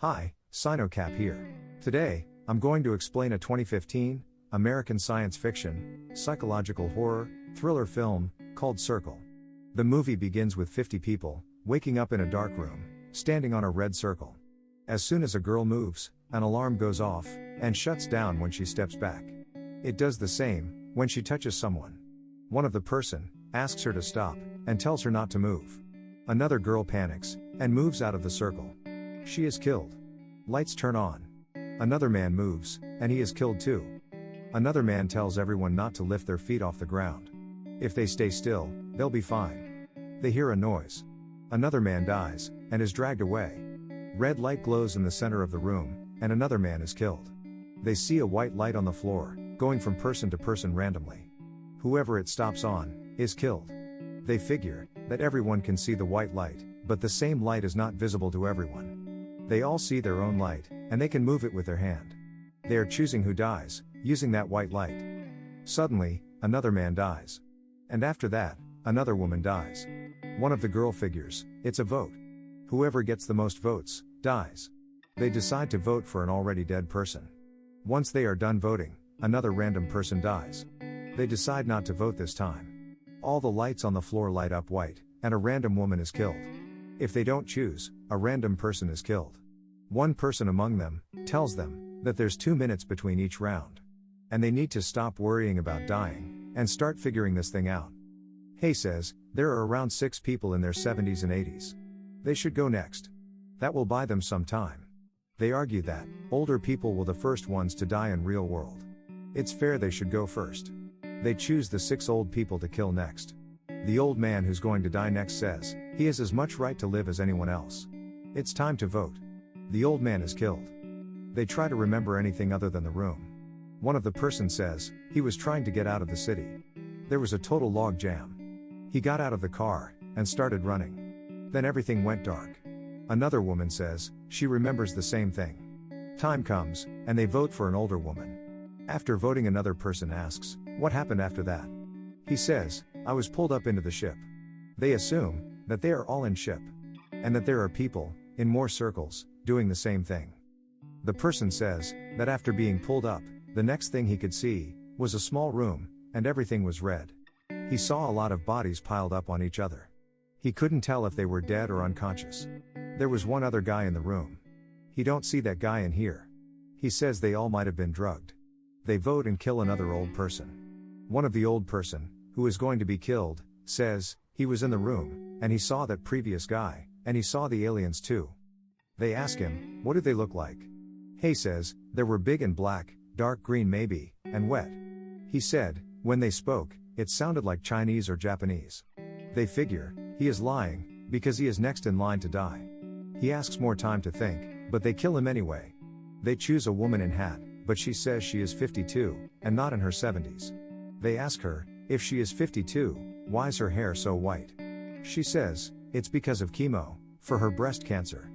Hi, Sinocap here. Today, I'm going to explain a 2015 American science fiction, psychological horror, thriller film called Circle. The movie begins with 50 people waking up in a dark room, standing on a red circle. As soon as a girl moves, an alarm goes off and shuts down when she steps back. It does the same when she touches someone. One of the person asks her to stop and tells her not to move. Another girl panics and moves out of the circle. She is killed. Lights turn on. Another man moves, and he is killed too. Another man tells everyone not to lift their feet off the ground. If they stay still, they'll be fine. They hear a noise. Another man dies, and is dragged away. Red light glows in the center of the room, and another man is killed. They see a white light on the floor, going from person to person randomly. Whoever it stops on, is killed. They figure that everyone can see the white light, but the same light is not visible to everyone. They all see their own light, and they can move it with their hand. They are choosing who dies, using that white light. Suddenly, another man dies. And after that, another woman dies. One of the girl figures, it's a vote. Whoever gets the most votes, dies. They decide to vote for an already dead person. Once they are done voting, another random person dies. They decide not to vote this time. All the lights on the floor light up white, and a random woman is killed. If they don't choose, a random person is killed. One person among them tells them that there's 2 minutes between each round. And they need to stop worrying about dying and start figuring this thing out. Hay says there are around 6 people in their 70s and 80s. They should go next. That will buy them some time. They argue that older people will the first ones to die in real world. It's fair they should go first. They choose the 6 old people to kill next. The old man who's going to die next says he has as much right to live as anyone else. It's time to vote. The old man is killed. They try to remember anything other than the room. One of the person says he was trying to get out of the city. There was a total log jam. He got out of the car and started running. Then everything went dark. Another woman says she remembers the same thing. Time comes, and they vote for an older woman. After voting, another person asks, "What happened after that?" He says, "I was pulled up into the ship." They assume that they are all in ship, and that there are people in more circles doing the same thing. The person says that after being pulled up, the next thing he could see was a small room, and everything was red. He saw a lot of bodies piled up on each other. He couldn't tell if they were dead or unconscious. There was one other guy in the room. He don't see that guy in here. He says they all might have been drugged. They vote and kill another old person. One of the old person, who is going to be killed, says he was in the room, and he saw that previous guy, and he saw the aliens too. They ask him, what do they look like? Hay says, they were big and black, dark green maybe, and wet. He said, when they spoke, it sounded like Chinese or Japanese. They figure he is lying, because he is next in line to die. He asks more time to think, but they kill him anyway. They choose a woman in hat, but she says she is 52, and not in her 70s. They ask her, if she is 52, why is her hair so white? She says, it's because of chemo, for her breast cancer.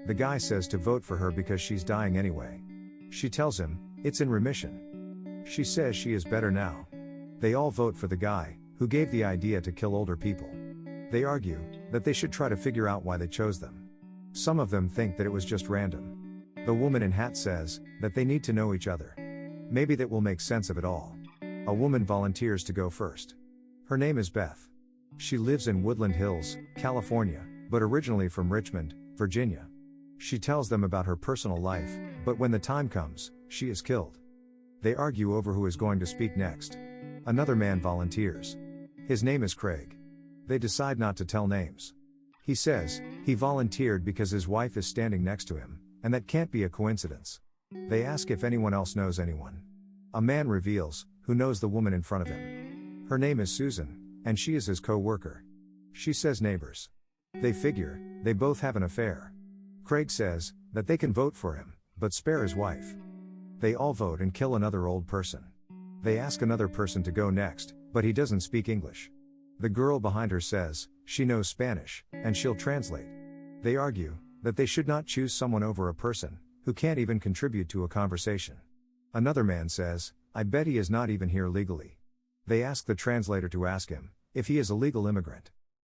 The guy says to vote for her because she's dying anyway. She tells him, it's in remission. She says she is better now. They all vote for the guy who gave the idea to kill older people. They argue that they should try to figure out why they chose them. Some of them think that it was just random. The woman in hat says that they need to know each other. Maybe that will make sense of it all. A woman volunteers to go first. Her name is Beth. She lives in Woodland Hills, California, but originally from Richmond, Virginia. She tells them about her personal life, but when the time comes, she is killed. They argue over who is going to speak next. Another man volunteers. His name is Craig. They decide not to tell names. He says he volunteered because his wife is standing next to him, and that can't be a coincidence. They ask if anyone else knows anyone. A man reveals who knows the woman in front of him. Her name is Susan, and she is his co-worker. She says neighbors. They figure they both have an affair. Craig says that they can vote for him, but spare his wife. They all vote and kill another old person. They ask another person to go next, but he doesn't speak English. The girl behind her says she knows Spanish, and she'll translate. They argue that they should not choose someone over a person who can't even contribute to a conversation. Another man says, I bet he is not even here legally. They ask the translator to ask him if he is a legal immigrant.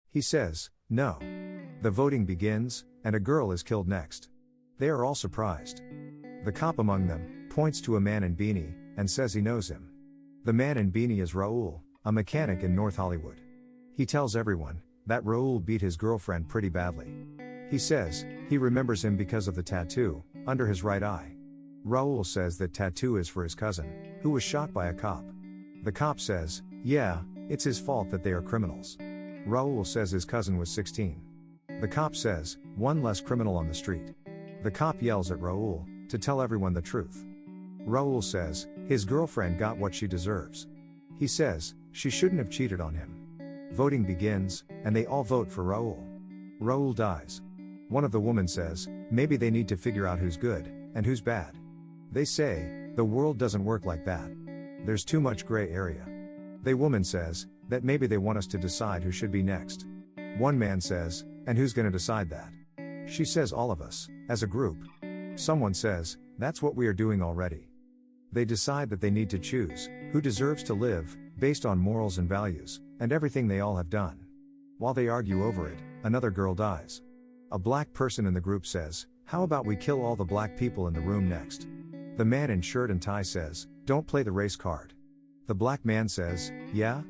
He says, no. The voting begins, and a girl is killed next. They are all surprised. The cop among them points to a man in beanie and says he knows him. The man in beanie is Raul, a mechanic in North Hollywood. He tells everyone that Raul beat his girlfriend pretty badly. He says he remembers him because of the tattoo under his right eye. Raul says that tattoo is for his cousin, who was shot by a cop. The cop says, yeah, it's his fault that they are criminals. Raul says his cousin was 16. The cop says, one less criminal on the street. The cop yells at Raul to tell everyone the truth. Raul says his girlfriend got what she deserves. He says she shouldn't have cheated on him. Voting begins, and they all vote for Raul. Raul dies. One of the women says, maybe they need to figure out who's good and who's bad. They say, the world doesn't work like that. There's too much gray area. The woman says that maybe they want us to decide who should be next. One man says, and who's gonna decide that? She says all of us, as a group. Someone says, that's what we are doing already. They decide that they need to choose who deserves to live, based on morals and values, and everything they all have done. While they argue over it, another girl dies. A black person in the group says, how about we kill all the black people in the room next? The man in shirt and tie says, don't play the race card. The black man says, yeah?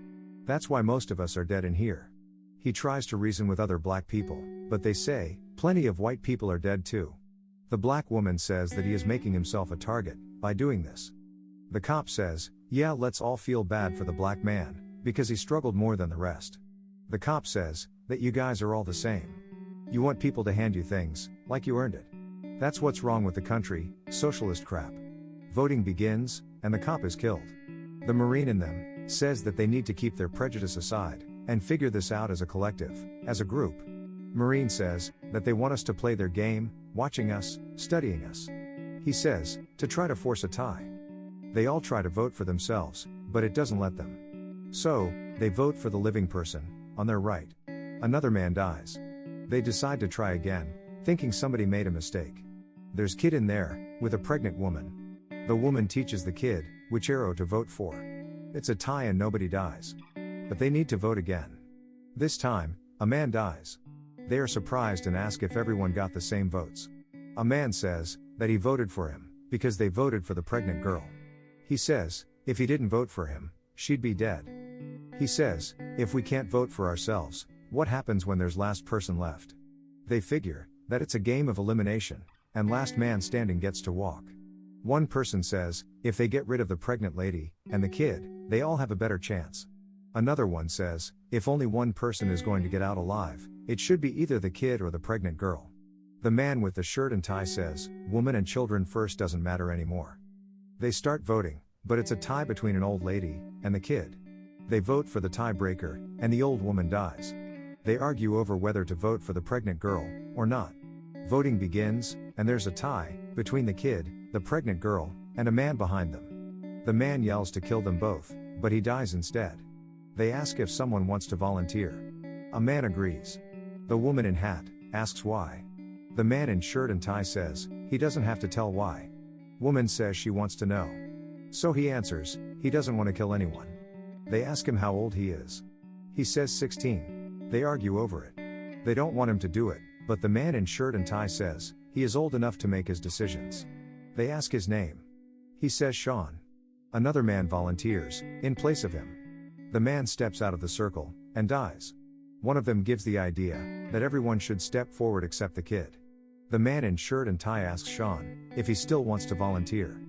That's why most of us are dead in here. He tries to reason with other black people, but they say, plenty of white people are dead too. The black woman says that he is making himself a target by doing this. The cop says, yeah, let's all feel bad for the black man, because he struggled more than the rest. The cop says that you guys are all the same. You want people to hand you things, like you earned it. That's what's wrong with the country, socialist crap. Voting begins, and the cop is killed. The Marine in them says that they need to keep their prejudice aside and figure this out as a collective, as a group. Marine says that they want us to play their game, watching us, studying us. He says to try to force a tie. They all try to vote for themselves, but it doesn't let them. So, they vote for the living person on their right. Another man dies. They decide to try again, thinking somebody made a mistake. There's kid in there, with a pregnant woman. The woman teaches the kid which arrow to vote for. It's a tie and nobody dies. But they need to vote again. This time, a man dies. They are surprised and ask if everyone got the same votes. A man says that he voted for him because they voted for the pregnant girl. He says, if he didn't vote for him, she'd be dead. He says, if we can't vote for ourselves, what happens when there's last person left? They figure that it's a game of elimination, and last man standing gets to walk. One person says, if they get rid of the pregnant lady and the kid, they all have a better chance. Another one says, if only one person is going to get out alive, it should be either the kid or the pregnant girl. The man with the shirt and tie says, woman and children first doesn't matter anymore. They start voting, but it's a tie between an old lady and the kid. They vote for the tiebreaker, and the old woman dies. They argue over whether to vote for the pregnant girl or not. Voting begins, and there's a tie between the kid, the pregnant girl, and a man behind them. The man yells to kill them both, but he dies instead. They ask if someone wants to volunteer. A man agrees. The woman in hat asks why. The man in shirt and tie says he doesn't have to tell why. Woman says she wants to know. So he answers he doesn't want to kill anyone. They ask him how old he is. He says 16. They argue over it. They don't want him to do it, but the man in shirt and tie says he is old enough to make his decisions. They ask his name. He says Sean. Another man volunteers in place of him. The man steps out of the circle and dies. One of them gives the idea that everyone should step forward except the kid. The man in shirt and tie asks Sean if he still wants to volunteer.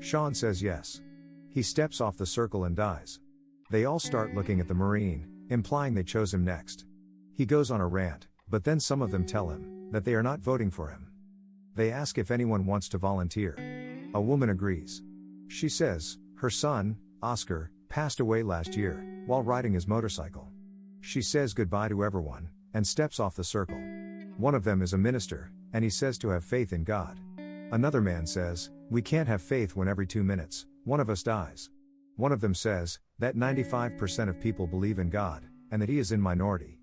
Sean says yes. He steps off the circle and dies. They all start looking at the Marine, implying they chose him next. He goes on a rant, but then some of them tell him that they are not voting for him. They ask if anyone wants to volunteer. A woman agrees. She says her son, Oscar, passed away last year while riding his motorcycle. She says goodbye to everyone and steps off the circle. One of them is a minister, and he says to have faith in God. Another man says, we can't have faith when every 2 minutes, one of us dies. One of them says that 95% of people believe in God, and that he is in minority.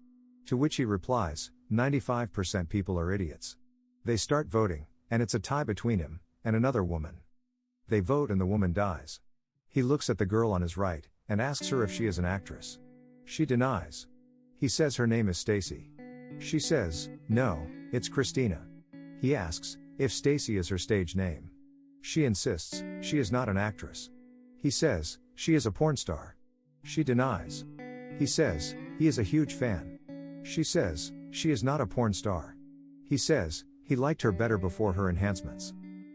To which he replies, 95% people are idiots. They start voting, and it's a tie between him and another woman. They vote and the woman dies. He looks at the girl on his right and asks her if she is an actress. She denies. He says her name is Stacy. She says, no, it's Christina. He asks if Stacy is her stage name. She insists she is not an actress. He says she is a porn star. She denies. He says he is a huge fan. She says she is not a porn star. He says he liked her better before her enhancements.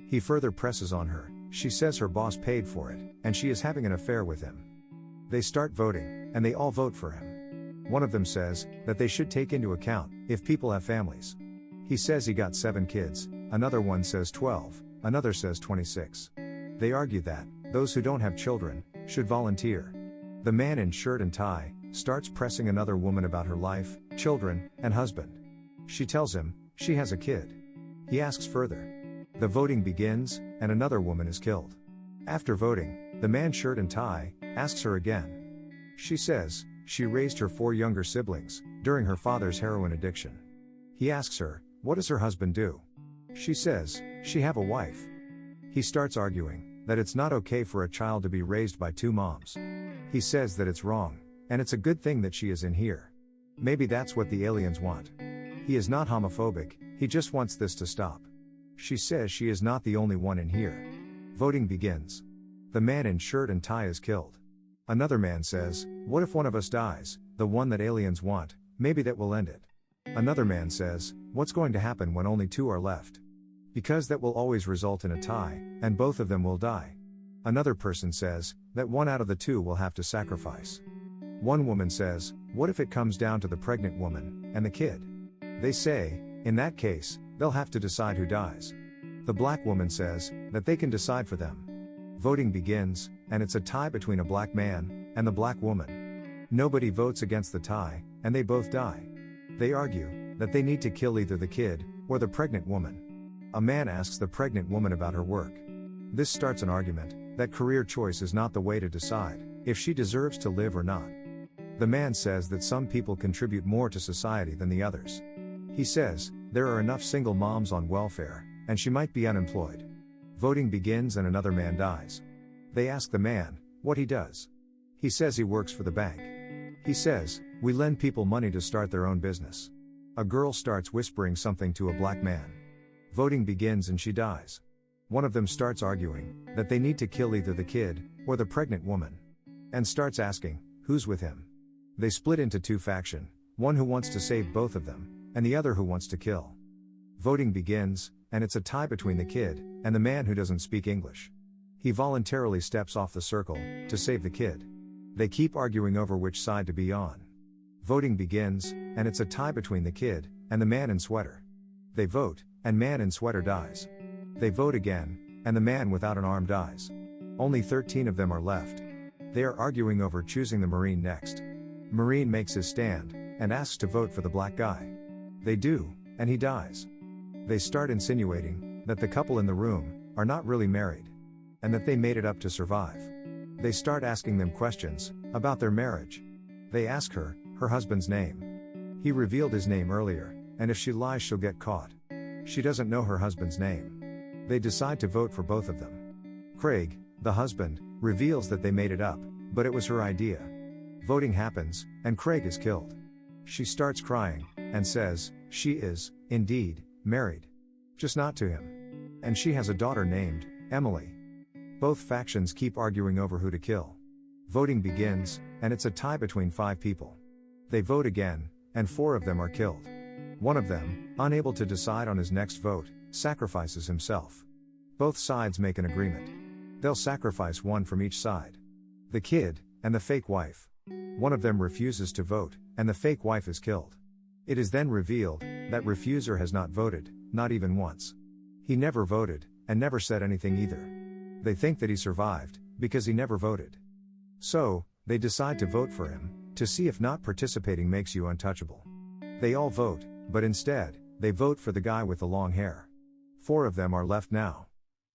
He further presses on her. She says her boss paid for it, and she is having an affair with him. They start voting, and they all vote for him. One of them says that they should take into account if people have families. He says he got 7 kids, another one says 12, another says 26. They argue that those who don't have children should volunteer. The man in shirt and tie starts pressing another woman about her life, children, and husband. She tells him she has a kid. He asks further. The voting begins, and another woman is killed. After voting, the man shirt and tie asks her again. She says she raised her 4 younger siblings during her father's heroin addiction. He asks her, what does her husband do? She says she have a wife. He starts arguing that it's not okay for a child to be raised by 2 moms. He says that it's wrong, and it's a good thing that she is in here. Maybe that's what the aliens want. He is not homophobic, he just wants this to stop. She says she is not the only one in here. Voting begins. The man in shirt and tie is killed. Another man says, what if one of us dies, the one that aliens want, maybe that will end it. Another man says, what's going to happen when only 2 are left? Because that will always result in a tie, and both of them will die. Another person says, that 1 out of the 2 will have to sacrifice. One woman says, what if it comes down to the pregnant woman, and the kid? They say, in that case, they'll have to decide who dies. The black woman says, that they can decide for them. Voting begins, and it's a tie between a black man and the black woman. Nobody votes against the tie, and they both die. They argue that they need to kill either the kid or the pregnant woman. A man asks the pregnant woman about her work. This starts an argument that career choice is not the way to decide if she deserves to live or not. The man says that some people contribute more to society than the others. He says there are enough single moms on welfare, and she might be unemployed. Voting begins and another man dies. They ask the man what he does. He says he works for the bank. He says, we lend people money to start their own business. A girl starts whispering something to a black man. Voting begins and she dies. One of them starts arguing that they need to kill either the kid or the pregnant woman. And starts asking, who's with him? They split into 2 factions, one who wants to save both of them, and the other who wants to kill. Voting begins, and it's a tie between the kid and the man who doesn't speak English. He voluntarily steps off the circle to save the kid. They keep arguing over which side to be on. Voting begins, and it's a tie between the kid and the man in sweater. They vote, and man in sweater dies. They vote again, and the man without an arm dies. Only 13 of them are left. They are arguing over choosing the Marine next. Marine makes his stand and asks to vote for the black guy. They do, and he dies. They start insinuating that the couple in the room are not really married, and that they made it up to survive. They start asking them questions about their marriage. They ask her husband's name. He revealed his name earlier, and if she lies she'll get caught. She doesn't know her husband's name. They decide to vote for both of them. Craig, the husband, reveals that they made it up, but it was her idea. Voting happens, and Craig is killed. She starts crying, and says she is, indeed, married. Just not to him. And she has a daughter named Emily. Both factions keep arguing over who to kill. Voting begins, and it's a tie between 5 people. They vote again, and 4 of them are killed. One of them, unable to decide on his next vote, sacrifices himself. Both sides make an agreement. They'll sacrifice one from each side. The kid, and the fake wife. One of them refuses to vote, and the fake wife is killed. It is then revealed that refuser has not voted, not even once. He never voted, and never said anything either. They think that he survived, because he never voted. So, they decide to vote for him, to see if not participating makes you untouchable. They all vote, but instead, they vote for the guy with the long hair. 4 of them are left now.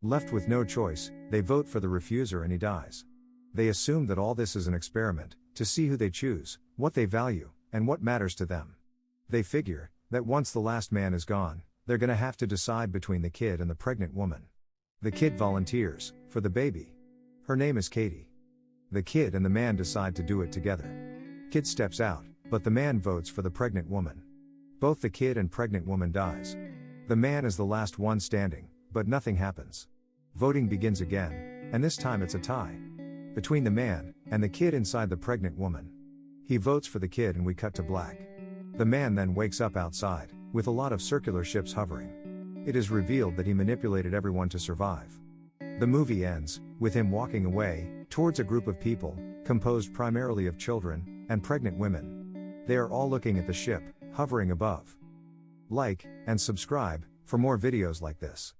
Left with no choice, they vote for the refuser and he dies. They assume that all this is an experiment, to see who they choose, what they value, and what matters to them. They figure that once the last man is gone, they're gonna have to decide between the kid and the pregnant woman. The kid volunteers for the baby. Her name is Katie. The kid and the man decide to do it together. Kid steps out, but the man votes for the pregnant woman. Both the kid and pregnant woman dies. The man is the last one standing, but nothing happens. Voting begins again, and this time it's a tie between the man and the kid inside the pregnant woman. He votes for the kid and we cut to black. The man then wakes up outside, with a lot of circular ships hovering. It is revealed that he manipulated everyone to survive. The movie ends with him walking away towards a group of people, composed primarily of children and pregnant women. They are all looking at the ship, hovering above. Like and subscribe for more videos like this.